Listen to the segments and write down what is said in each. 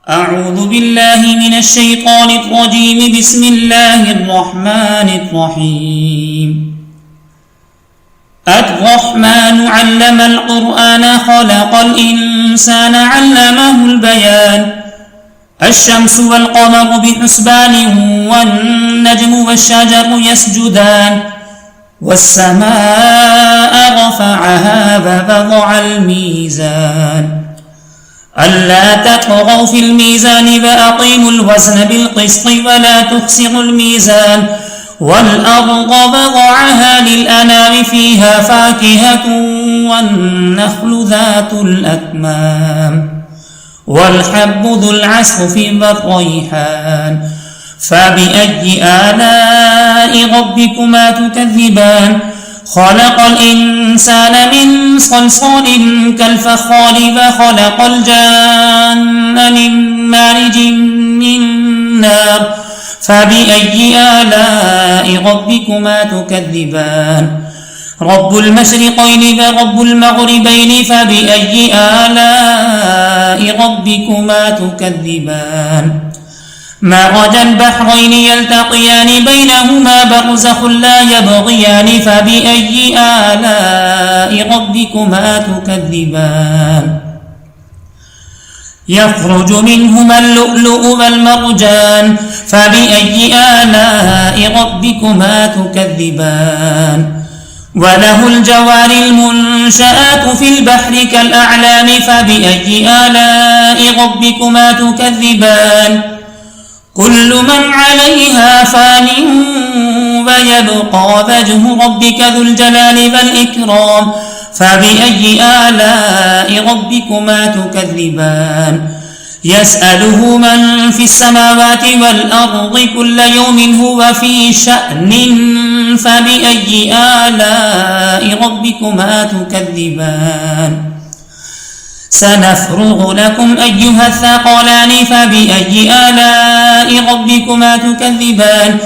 أعوذ بالله من الشيطان الرجيم. بسم الله الرحمن الرحيم. الرحمن علم القرآن خلق الإنسان علمه البيان. الشمس والقمر بحسبان والنجم والشجر يسجدان. والسماء رفعها ووضع الميزان ألا تطغوا في الميزان وأقيموا الوزن بالقسط ولا تخسروا الميزان. والأرض وضعها للأنام فيها فاكهة والنخل ذات الأكمام والحب ذو العصف والريحان. فبأي آلاء ربكما تكذبان؟ خلق الإنسان من صلصال كالفخار وخلق الجان من مارج من نار. فبأي آلاء ربكما تكذبان؟ رب المشرقين ورب المغربين. فبأي آلاء ربكما تكذبان؟ مرج البحرين يلتقيان بينهما برزخ لا يبغيان. فبأي آلاء ربكما تكذبان؟ يخرج منهما اللؤلؤ والمرجان. فبأي آلاء ربكما تكذبان؟ وله الجوار المنشآت في البحر كالأعلام. فبأي آلاء ربكما تكذبان؟ كل من عليها فان ويبقى وجه ربك ذو الجلال والإكرام. فبأي آلاء ربكما تكذبان؟ يسأله من في السماوات والأرض كل يوم هو في شأن. فبأي آلاء ربكما تكذبان؟ سنفرغ لكم أيها الثقلان. فبأي آلاء ربكما تكذبان؟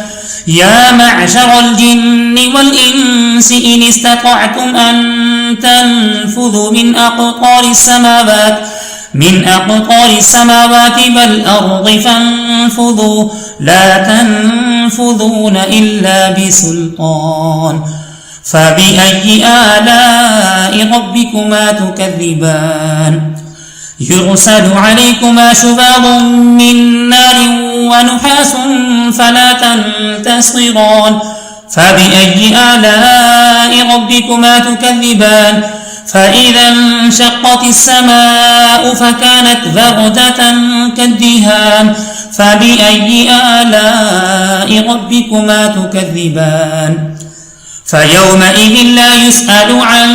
يا معشر الجن والإنس إن استطعتم أن تنفذوا من أقطار السماوات والأرض فانفذوا لا تنفذون إلا بسلطان. فبأي آلاء ربكما تكذبان؟ يرسل عليكما شواظ من نار ونحاس فلا تنتصران. فبأي آلاء ربكما تكذبان؟ فإذا انشقت السماء فكانت وردة كالدهان. فبأي آلاء ربكما تكذبان؟ فيومئذ لا يسأل عن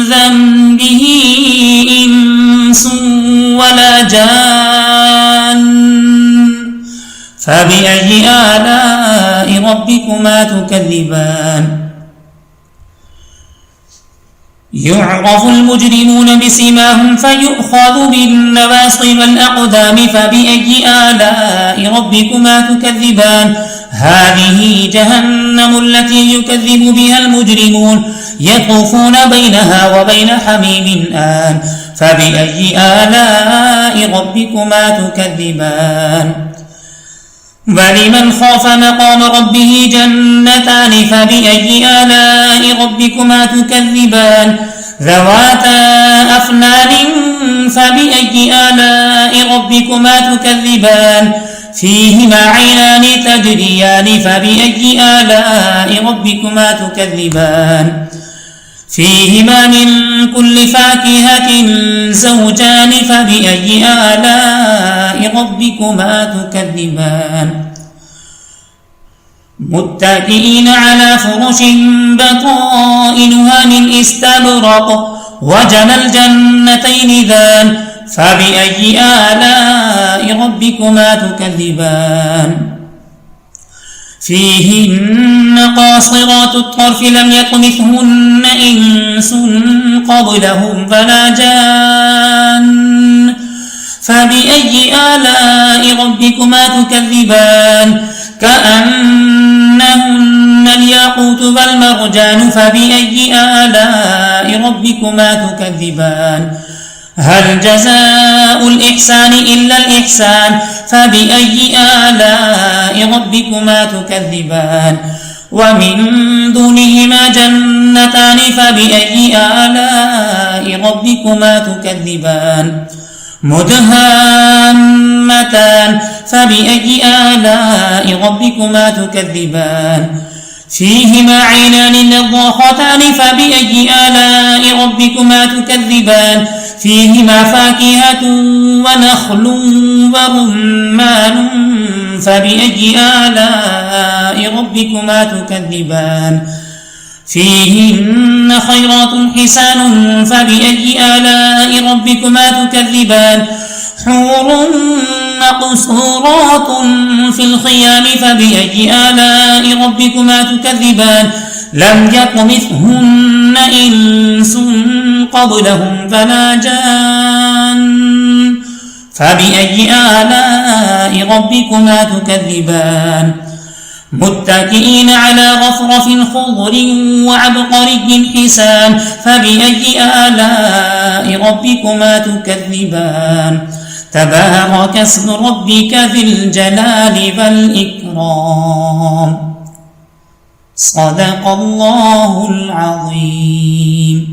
ذنبه إنس ولا جان. فبأي آلاء ربكما تكذبان؟ يعرف المجرمون بسيماهم فيؤخذ بالنواصي والأقدام. فبأي آلاء ربكما تكذبان؟ هذه جهنم التي يكذب بها المجرمون يطوفون بينها وبين حميم آن. فبأي آلاء ربكما تكذبان؟ ولمن خاف مقام ربه جنتان. فبأي آلاء ربكما تكذبان؟ ذواتا أفنان. فبأي آلاء ربكما تكذبان؟ فيهما عينان تجريان. فبأي آلاء ربكما تكذبان؟ فيهما من كل فاكهة زوجان. فبأي آلاء ربكما تكذبان؟ متكئين على فرش بطائنها من استبرق وجنى الجنتين دان. فبأي آلاء ربكما تكذبان؟ فيهن قاصرات الطرف لم يطمثهن إنس قبلهم ولا جان. فبأي آلاء ربكما تكذبان؟ كأنهن الياقوت والمرجان. فبأي آلاء ربكما تكذبان؟ هل جزاء الإحسان إلا الإحسان فبأي آلاء ربكما تكذبان ومن دونهما جنتان فبأي آلاء ربكما تكذبان مدهامتان فبأي آلاء ربكما تكذبان فيهما عينان نضاختان فبأي آلاء ربكما تكذبان فيهما فاكهة ونخل ورمان فبأي آلاء ربكما تكذبان فيهن خيرات حسان فبأي آلاء ربكما تكذبان حور مقصورات في الخيام فبأي آلاء ربكما تكذبان لم يطمثهن إنس قبلهم فلا جان فبأي آلاء ربكما تكذبان متكئين على رفرف خضر وعبقري حسان فبأي آلاء ربكما تكذبان تبارك اسم ربك ذي الجلال والإكرام صدق الله العظيم.